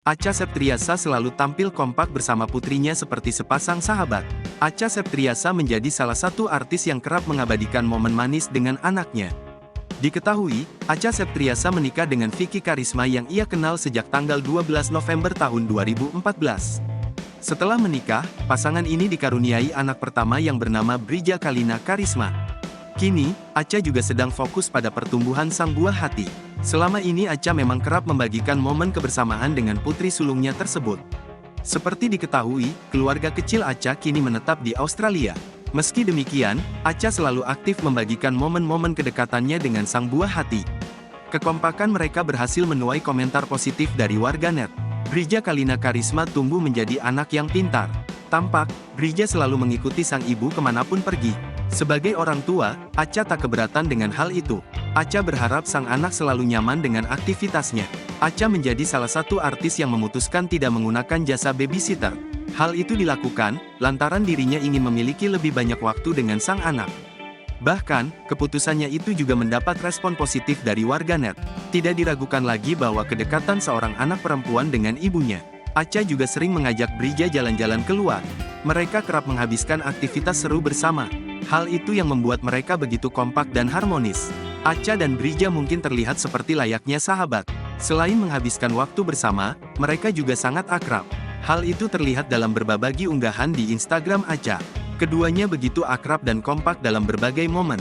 Acha Septriasa selalu tampil kompak bersama putrinya seperti sepasang sahabat. Acha Septriasa menjadi salah satu artis yang kerap mengabadikan momen manis dengan anaknya. Diketahui, Acha Septriasa menikah dengan Vicky Karisma yang ia kenal sejak tanggal 12 November tahun 2014. Setelah menikah, pasangan ini dikaruniai anak pertama yang bernama Brija Kalina Karisma. Kini, Acha juga sedang fokus pada pertumbuhan sang buah hati. Selama ini Acha memang kerap membagikan momen kebersamaan dengan putri sulungnya tersebut. Seperti diketahui, keluarga kecil Acha kini menetap di Australia. Meski demikian, Acha selalu aktif membagikan momen-momen kedekatannya dengan sang buah hati. Kekompakan mereka berhasil menuai komentar positif dari warganet. Brija Kalina Karisma tumbuh menjadi anak yang pintar. Tampak, Brija selalu mengikuti sang ibu kemanapun pergi. Sebagai orang tua, Acha tak keberatan dengan hal itu. Acha berharap sang anak selalu nyaman dengan aktivitasnya. Acha menjadi salah satu artis yang memutuskan tidak menggunakan jasa babysitter. Hal itu dilakukan, lantaran dirinya ingin memiliki lebih banyak waktu dengan sang anak. Bahkan, keputusannya itu juga mendapat respon positif dari warganet. Tidak diragukan lagi bahwa kedekatan seorang anak perempuan dengan ibunya. Acha juga sering mengajak Brija jalan-jalan keluar. Mereka kerap menghabiskan aktivitas seru bersama. Hal itu yang membuat mereka begitu kompak dan harmonis. Acha dan Brija mungkin terlihat seperti layaknya sahabat. Selain menghabiskan waktu bersama, mereka juga sangat akrab. Hal itu terlihat dalam berbagi unggahan di Instagram Acha. Keduanya begitu akrab dan kompak dalam berbagai momen.